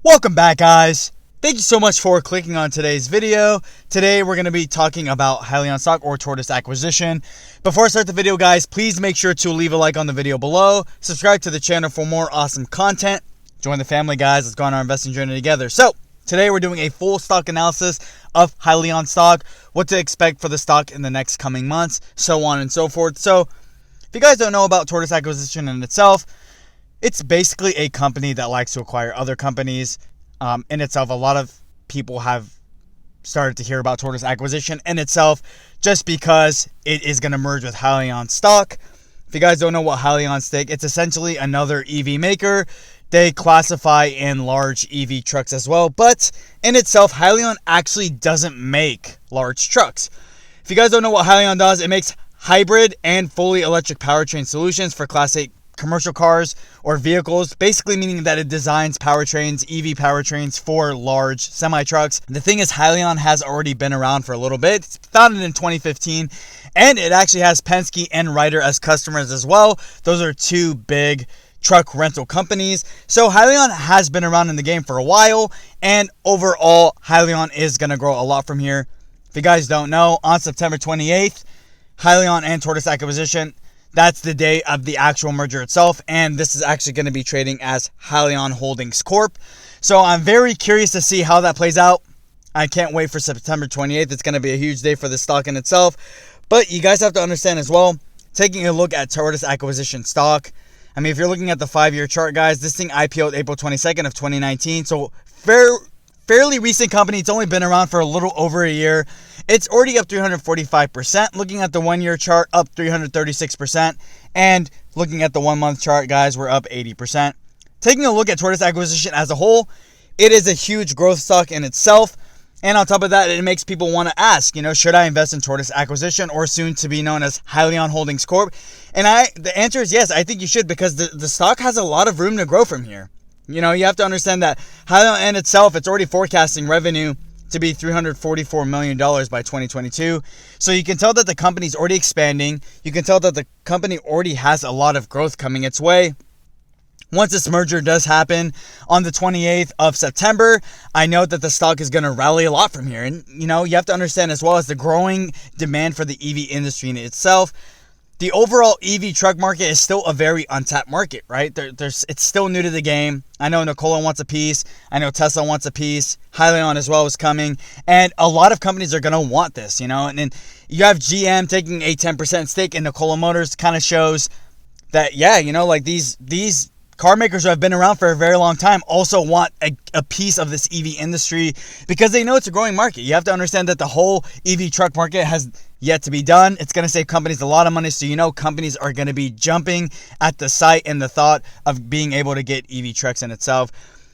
Welcome back, guys. Thank you so much for clicking on today's video. Today we're going to be talking about Hyliion stock or Tortoise acquisition. Before I start the video, guys, please make sure to leave a like on the video below. Subscribe to the channel for more awesome content. Join the family, guys. Let's go on our investing journey together. So today we're doing a full stock analysis of Hyliion stock, what to expect for the stock in the next coming months, so on and so forth. So if you guys don't know about Tortoise acquisition in itself, it's basically a company that likes to acquire other companies. In itself, a lot of people have started to hear about Tortoise acquisition in itself just because it is going to merge with Hyliion stock. If you guys don't know what Hyliion stock, it's essentially another EV maker. They classify in large EV trucks as well, but in itself, Hyliion actually doesn't make large trucks. If you guys don't know what Hyliion does, it makes hybrid and fully electric powertrain solutions for Class 8 commercial cars or vehicles, basically meaning that it designs powertrains, EV powertrains for large semi-trucks. The thing is, Hyliion has already been around for a little bit. It's founded in 2015, and it actually has Penske and Ryder as customers as well. Those are two big truck rental companies. So Hyliion has been around in the game for a while, and overall, Hyliion is going to grow a lot from here. If you guys don't know, on September 28th, Hyliion and Tortoise acquisition, that's the day of the actual merger itself, and this is actually going to be trading as Hyliion Holdings Corp. So I'm very curious to see how that plays out. I can't wait for September 28th. It's going to be a huge day for the stock in itself. But you guys have to understand as well, taking a look at Tortoise acquisition stock, I mean, if you're looking at the 5-year chart, guys, this thing IPO'd April 22nd of 2019. So fairly recent company. It's only been around for a little over a year. It's already up 345%. Looking at the 1-year chart, up 336%. And looking at the 1-month chart, guys, we're up 80%. Taking a look at Tortoise acquisition as a whole, it is a huge growth stock in itself. And on top of that, it makes people want to ask, should I invest in Tortoise acquisition or soon to be known as Hyliion Holdings Corp? And the answer is yes, I think you should, because the stock has a lot of room to grow from here. You have to understand that Hyliion in itself, it's already forecasting revenue to be $344 million by 2022. So you can tell that the company's already expanding. You can tell that the company already has a lot of growth coming its way. Once this merger does happen on the 28th of September, I know that the stock is going to rally a lot from here. And, you have to understand as well as the growing demand for the EV industry in itself, the overall EV truck market is still a very untapped market, right? It's still new to the game. I know Nikola wants a piece. I know Tesla wants a piece. Hyliion as well is coming. And a lot of companies are going to want this, And then you have GM taking a 10% stake in Nikola Motors. Kind of shows that, these car makers who have been around for a very long time also want a piece of this EV industry because they know it's a growing market. You have to understand that the whole EV truck market has yet to be done. It's going to save companies a lot of money, so companies are going to be jumping at the sight and the thought of being able to get EV trucks in itself.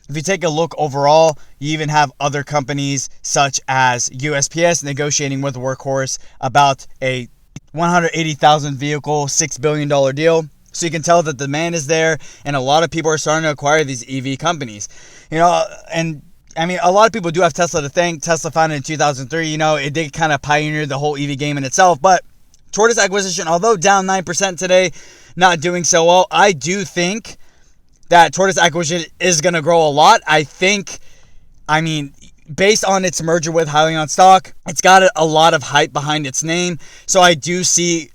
If you take a look overall, you even have other companies such as USPS negotiating with Workhorse about a 180,000 vehicle, $6 billion deal. So you can tell that the demand is there, and a lot of people are starting to acquire these EV companies. And I mean, a lot of people do have Tesla to thank. Tesla founded in 2003. It did kind of pioneer the whole EV game in itself. But Tortoise acquisition, although down 9% today, not doing so well, I do think that Tortoise acquisition is going to grow a lot. Based on its merger with Hyliion stock, it's got a lot of hype behind its name. So I do see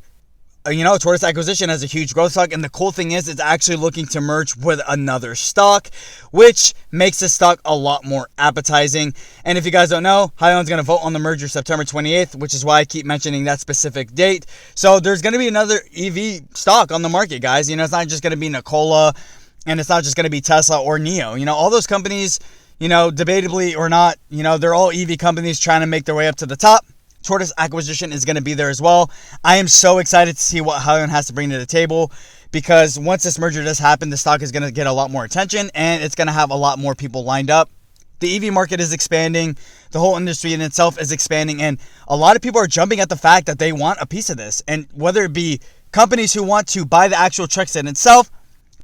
Tortoise acquisition has a huge growth stock, and the cool thing is it's actually looking to merge with another stock, which makes the stock a lot more appetizing. And if you guys don't know, Hyliion's going to vote on the merger September 28th, which is why I keep mentioning that specific date. So there's going to be another EV stock on the market, guys. It's not just going to be Nikola, and it's not just going to be Tesla or NIO. All those companies, debatably or not, they're all EV companies trying to make their way up to the top. Tortoise acquisition is going to be there as well. I am so excited to see what Hyliion has to bring to the table, because once this merger does happen, the stock is going to get a lot more attention, and it's going to have a lot more people lined up. The EV market is expanding. The whole industry in itself is expanding, and a lot of people are jumping at the fact that they want a piece of this. And whether it be companies who want to buy the actual trucks in itself,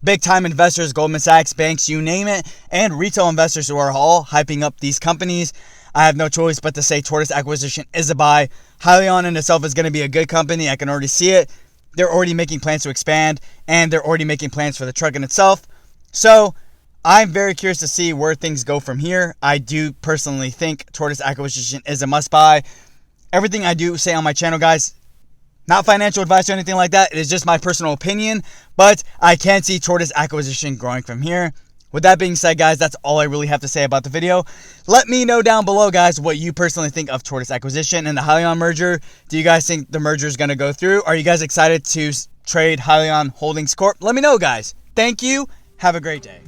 big-time investors, Goldman Sachs, banks, you name it, and retail investors who are all hyping up these companies, I have no choice but to say Tortoise acquisition is a buy. Hyliion in itself is going to be a good company. I can already see it. They're already making plans to expand, and they're already making plans for the truck in itself. So I'm very curious to see where things go from here. I do personally think Tortoise acquisition is a must-buy. Everything I do say on my channel, guys, not financial advice or anything like that. It is just my personal opinion, but I can see Tortoise acquisition growing from here. With that being said, guys, that's all I really have to say about the video. Let me know down below, guys, what you personally think of Tortoise acquisition and the Hyliion merger. Do you guys think the merger is going to go through? Are you guys excited to trade Hyliion Holdings Corp? Let me know, guys. Thank you. Have a great day.